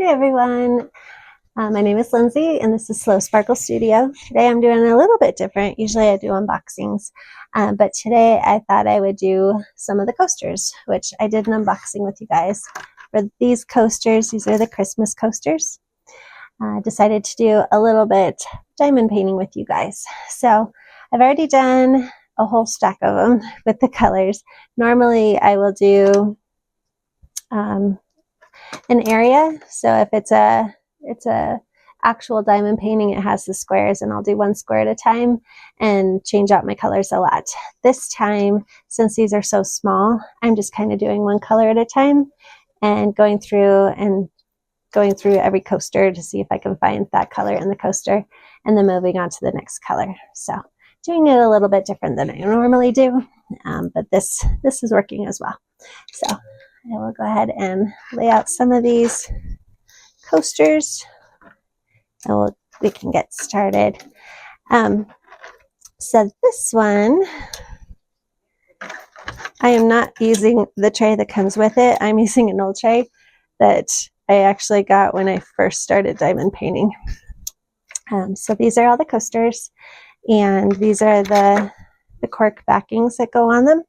Hey everyone, my name is Lindsay and this is Slow Sparkle Studio. Today I'm doing a little bit different. Usually I do unboxings, but today I thought I would do some of the coasters, which I did an unboxing with you guys. For these coasters, these are the Christmas coasters. I decided to do a little bit diamond painting with you guys. So I've already done a whole stack of them with the colors. Normally I will do an area. So if it's a actual diamond painting, it has the squares, and I'll do one square at a time and change out my colors a lot. This time, since these are so small, I'm just kind of doing one color at a time and going through every coaster to see if I can find that color in the coaster, and then moving on to the next color. So doing it a little bit different than I normally do, but this is working as well. So I will go ahead and lay out some of these coasters and we can get started. So this one, I am not using the tray that comes with it. I'm using an old tray that I actually got when I first started diamond painting. So these are all the coasters, and these are the cork backings that go on them.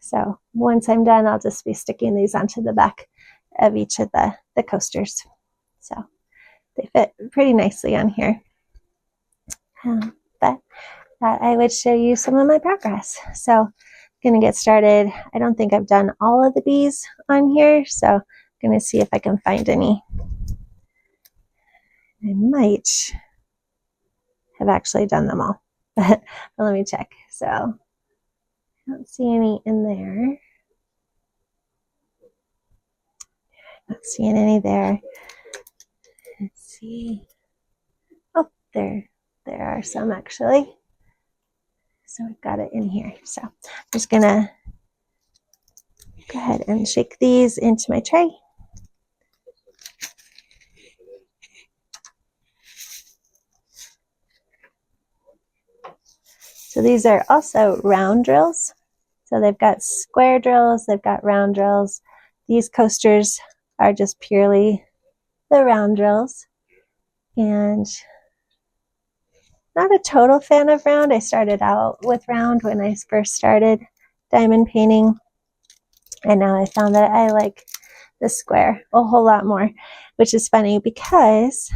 So once I'm done, I'll just be sticking these onto the back of each of the coasters. So they fit pretty nicely on here. But I would show you some of my progress. So I'm going to get started. I don't think I've done all of the bees on here, so I'm going to see if I can find any. I might have actually done them all, but let me check. So I don't see any in there. Not seeing any there. Let's see. Oh, there are some actually. So we've got it in here. So I'm just gonna go ahead and shake these into my tray. So these are also round drills. So they've got square drills, they've got round drills. These coasters are just purely the round drills. And not a total fan of round. I started out with round when I first started diamond painting. And now I found that I like the square a whole lot more, which is funny because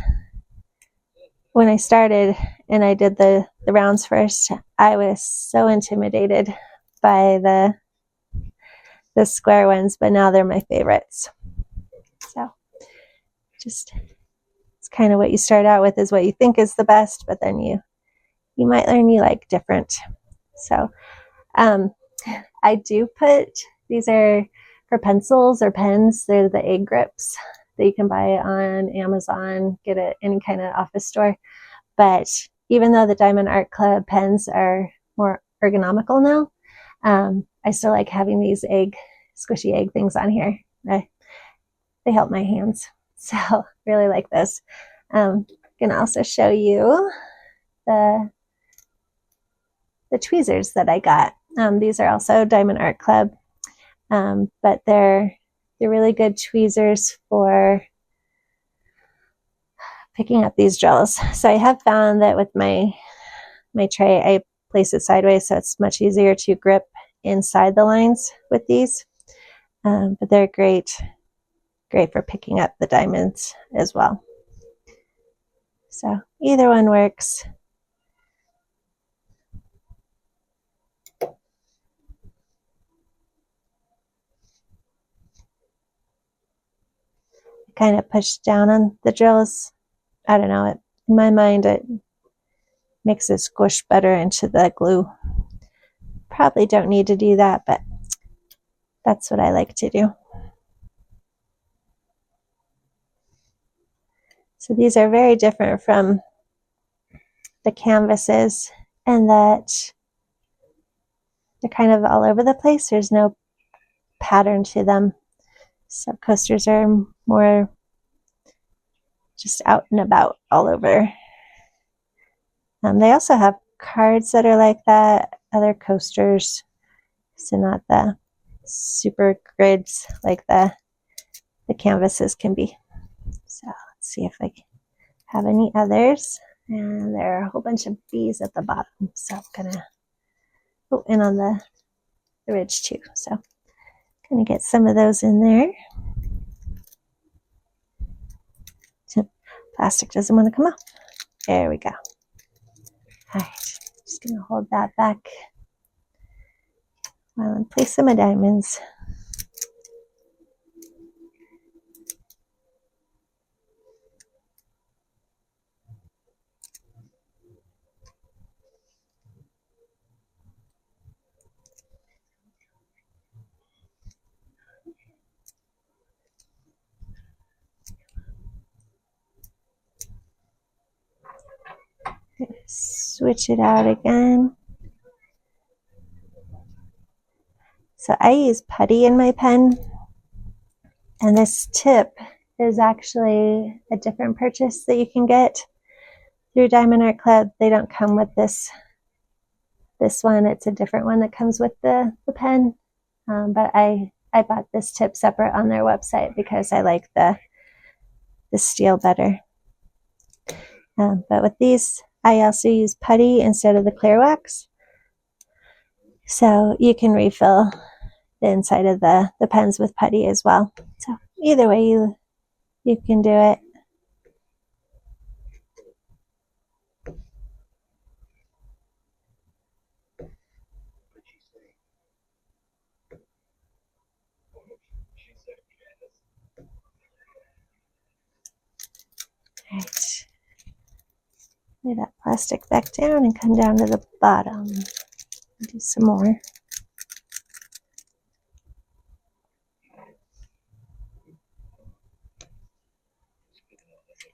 when I started and I did the rounds first, I was so intimidated by the square ones, but now they're my favorites. So just, it's kind of what you start out with is what you think is the best, but then you might learn you like different. So I do put, these are for pencils or pens. They're the egg grips that you can buy on Amazon, get at any kind of office store. But even though the Diamond Art Club pens are more ergonomical now, I still like having these squishy egg things on here. They help my hands. So really like this. I'm going to also show you the tweezers that I got. These are also Diamond Art Club, but they're really good tweezers for picking up these drills. So I have found that with my tray, I place it sideways, so it's much easier to grip inside the lines with these. But they're great for picking up the diamonds as well. So either one works. Kind of push down on the drills. I don't know, in my mind it makes it squish better into the glue. Probably don't need to do that, but that's what I like to do. So these are very different from the canvases in that they're kind of all over the place. There's no pattern to them. So coasters are more just out and about all over. They also have cards that are like that, other coasters. So not the super grids like the the canvases can be. So let's see if I have any others. And there are a whole bunch of bees at the bottom. So I'm gonna, oh, and on the ridge too. So gonna get some of those in there. Plastic doesn't want to come off. There we go. All right, just gonna hold that back while I place some of diamonds. Switch it out again. So I use putty in my pen, and this tip is actually a different purchase that you can get through Diamond Art Club. They don't come with this one. It's a different one that comes with the pen, but I bought this tip separate on their website because I like the steel better. But with these, I also use putty instead of the clear wax. So you can refill the inside of the pens with putty as well. So either way you can do it. All right. Lay that plastic back down and come down to the bottom. Do some more.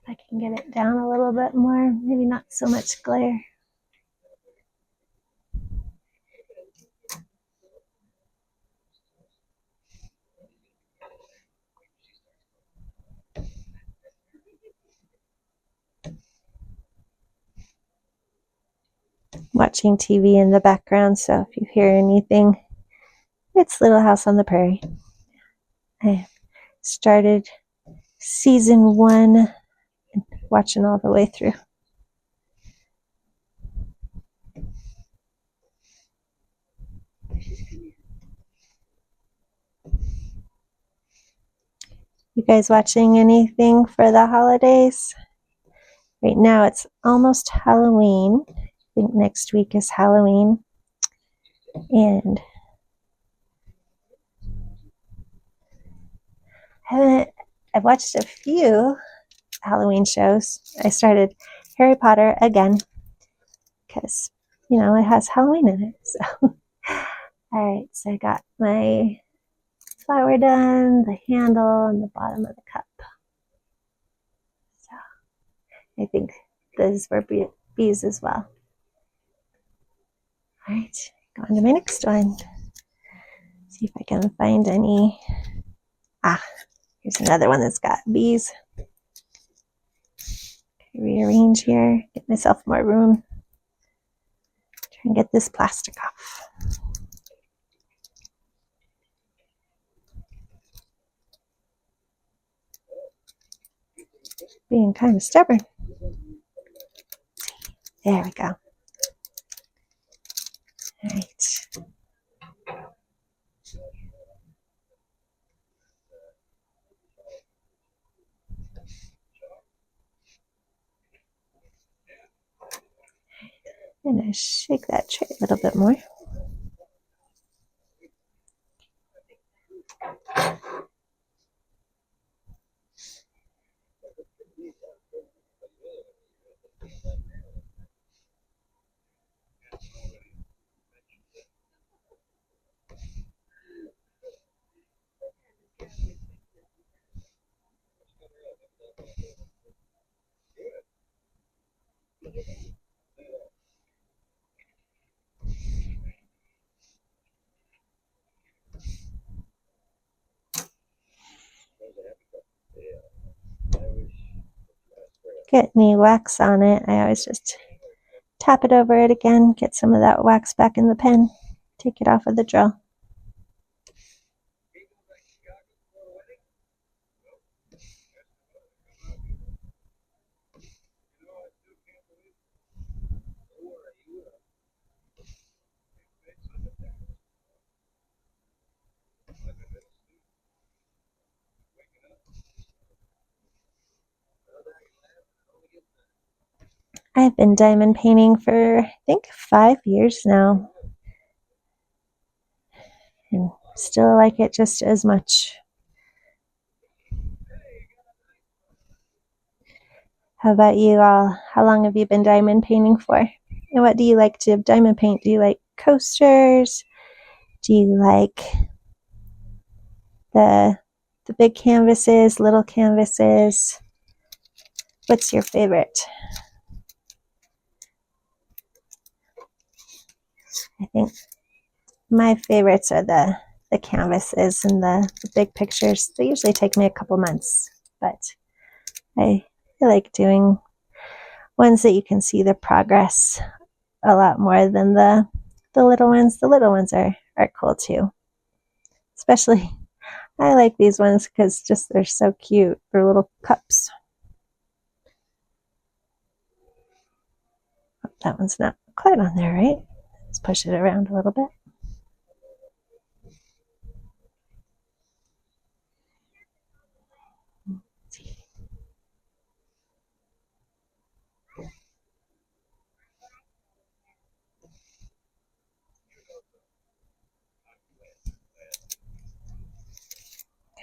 I can get it down a little bit more, maybe not so much glare. Watching TV in the background, so if you hear anything, it's Little House on the Prairie. I started season 1, watching all the way through. You guys watching anything for the holidays? Right now it's almost Halloween. I think next week is Halloween. And I've watched a few Halloween shows. I started Harry Potter again because, you know, it has Halloween in it. So, all right, so I got my flower done, the handle, and the bottom of the cup. So I think those were bees as well. All right, go on to my next one. See if I can find any. Here's another one that's got bees. Rearrange here, get myself more room. Try and get this plastic off. Being kind of stubborn. There we go. All right. I'm going to shake that tray a little bit more. Get any wax on it, I always just tap it over it again, get some of that wax back in the pen, take it off of the drill. I've been diamond painting for, I think, 5 years now, and still like it just as much. How about you all? How long have you been diamond painting for? And what do you like to diamond paint? Do you like coasters? Do you like the big canvases, little canvases? What's your favorite? I think my favorites are the canvases and the big pictures. They usually take me a couple months, but I like doing ones that you can see the progress a lot more than the little ones. The little ones are cool too. Especially, I like these ones because just they're so cute. They're little cups. Oh, that one's not quite on there, right? Let's push it around a little bit.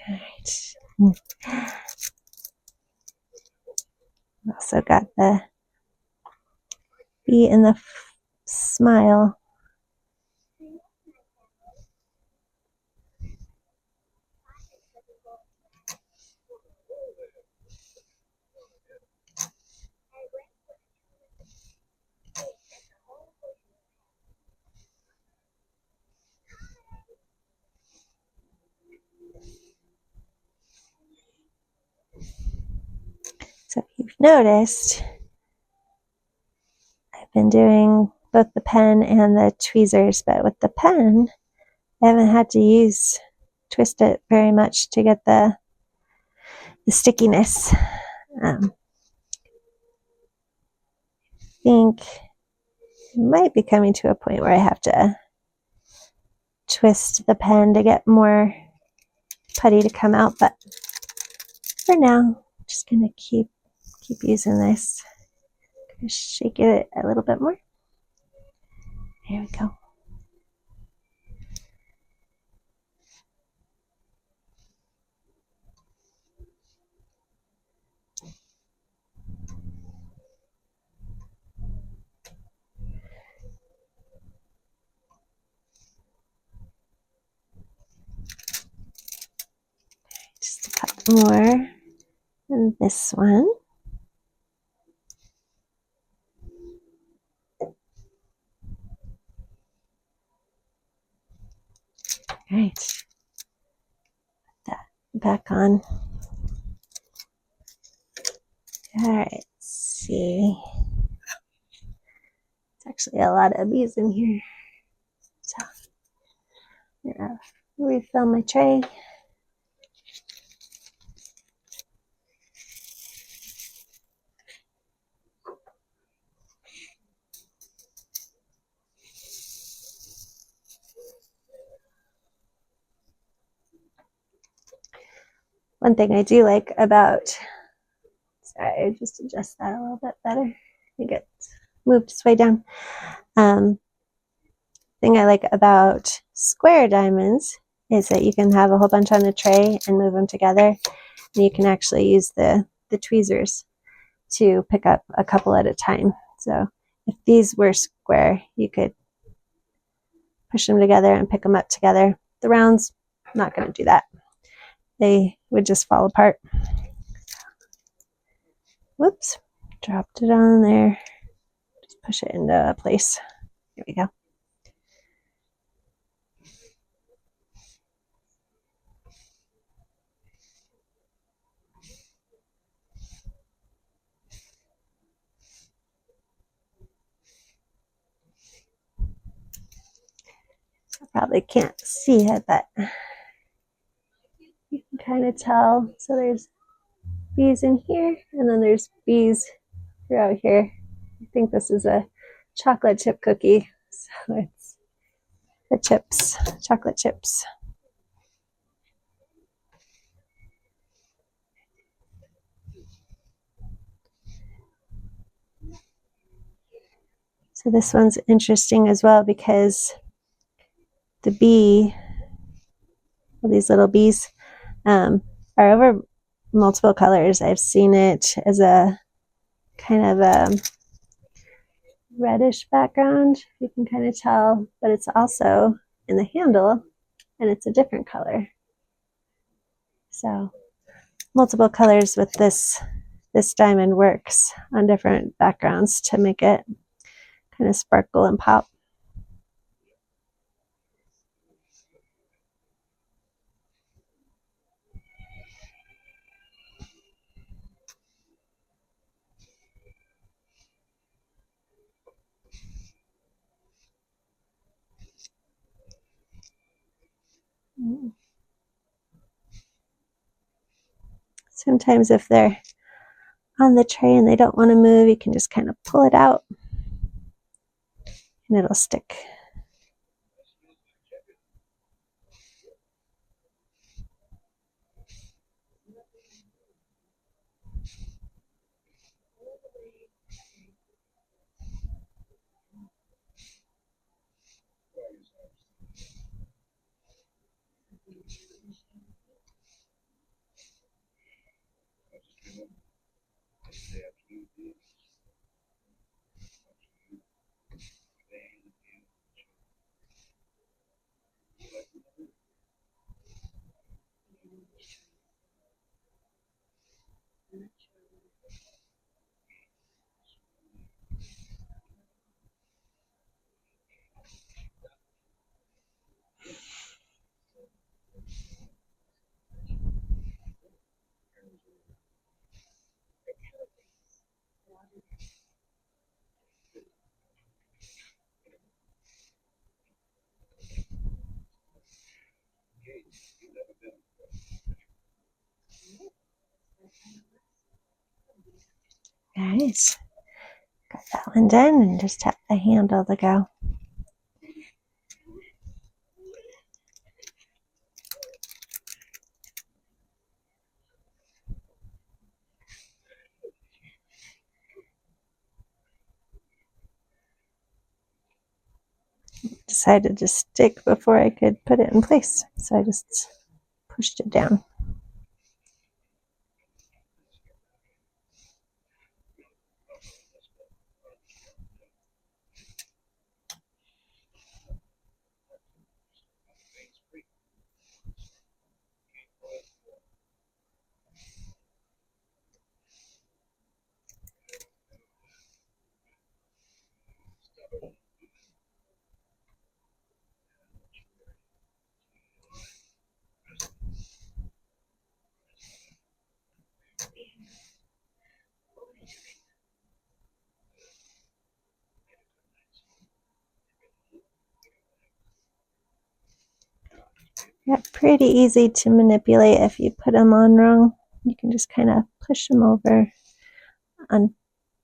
All right. Also got the bee and the smile. So if you've noticed, I've been doing both the pen and the tweezers, but with the pen, I haven't had to twist it very much to get the stickiness. I think it might be coming to a point where I have to twist the pen to get more putty to come out, but for now, I'm just gonna keep using this. Shake it a little bit more. There we go. Just a couple more. And this one. All right. Put that back on. All right, let's see. It's actually a lot of bees in here. So, I'm gonna refill my tray. One thing I do like about, sorry, just adjust that a little bit better. I think it moved its way down. Thing I like about square diamonds is that you can have a whole bunch on a tray and move them together. And you can actually use the tweezers to pick up a couple at a time. So if these were square, you could push them together and pick them up together. The rounds, not going to do that. They would just fall apart. Whoops, dropped it on there. Just push it into place. Here we go. I probably can't see it, but you can kind of tell. So there's bees in here, and then there's bees throughout here. I think this is a chocolate chip cookie. So it's the chips, chocolate chips. So this one's interesting as well because the bee, well, these little bees, are over multiple colors. I've seen it as a kind of a reddish background, you can kind of tell, but it's also in the handle and it's a different color. So multiple colors with this diamond works on different backgrounds to make it kind of sparkle and pop. Sometimes if they're on the tray and they don't want to move, you can just kind of pull it out and it'll stick. Nice. Got that one done and just tap the handle to go. Decided to stick before I could put it in place, so I just pushed it down. Yeah, pretty easy to manipulate if you put them on wrong. You can just kind of push them over on,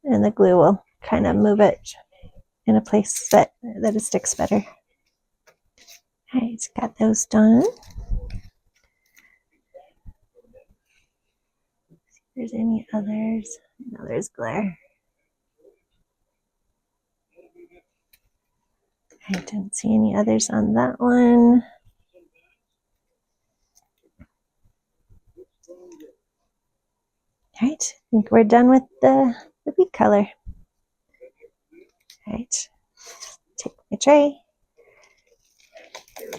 and the glue will kind of move it in a place that it sticks better. All right, got those done. If there's any others. No, there's glare. I don't see any others on that one. All right, I think we're done with the bead color. All right, take my tray,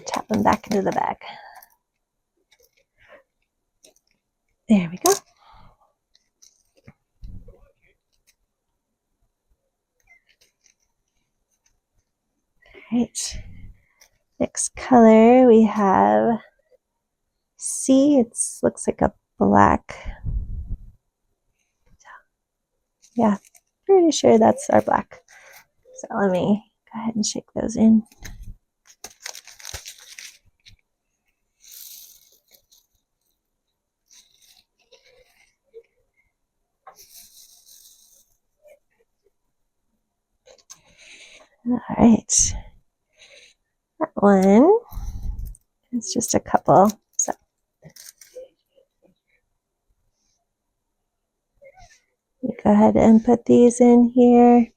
tap them back into the bag. There we go. All right, next color we have C. It looks like a black. Yeah, pretty sure that's our black. So let me go ahead and shake those in. All right, that one is just a couple. So you go ahead and put these in here.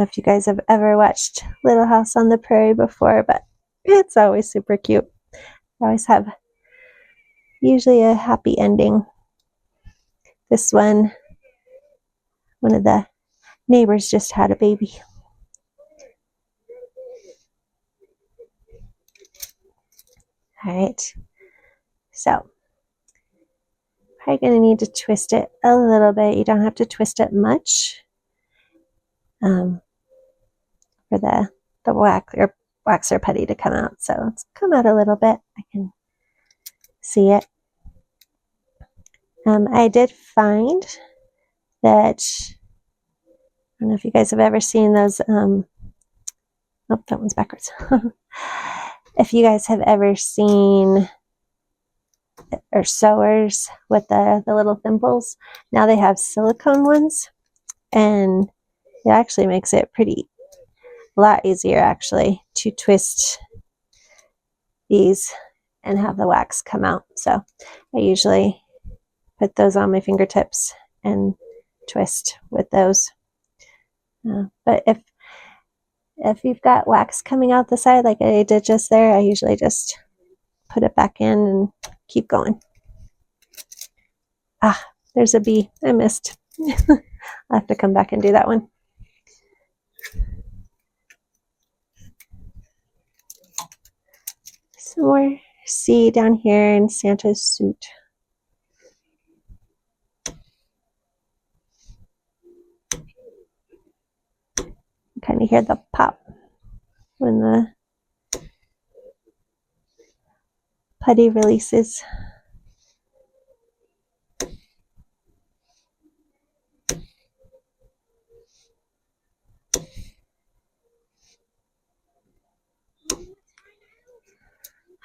know if you guys have ever watched Little House on the Prairie before, but it's always super cute. They always have usually a happy ending. This one of the neighbors just had a baby. All right, so probably going to need to twist it a little bit. You don't have to twist it much for the waxer putty to come out. So it's come out a little bit. I can see it. I did find that, I don't know if you guys have ever seen those, oh, that one's backwards. If you guys have ever seen or sewers with the little thimbles, now they have silicone ones, and it actually makes it a lot easier actually to twist these and have the wax come out. So I usually put those on my fingertips and twist with those. But if you've got wax coming out the side like I did just there, I usually just put it back in and keep going. Ah, there's a bee. I missed. I'll have to come back and do that one. Some more C down here in Santa's suit. Kind of hear the pop when the putty releases.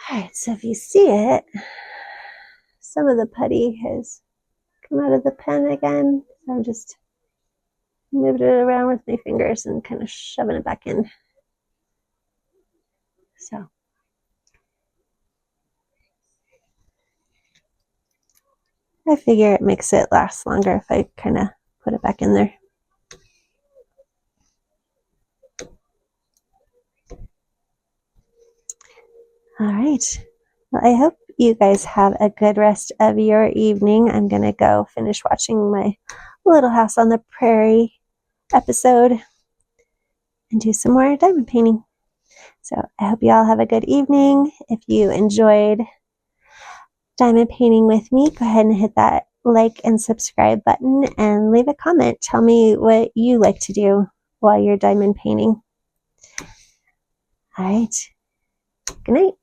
Alright, so if you see it, some of the putty has come out of the pen again. So I'm just moving it around with my fingers and kind of shoving it back in. So I figure it makes it last longer if I kind of put it back in there. All right. Well, I hope you guys have a good rest of your evening. I'm going to go finish watching my Little House on the Prairie episode and do some more diamond painting. So I hope you all have a good evening. If you enjoyed diamond painting with me, go ahead and hit that like and subscribe button and leave a comment. Tell me what you like to do while you're diamond painting. All right. Good night.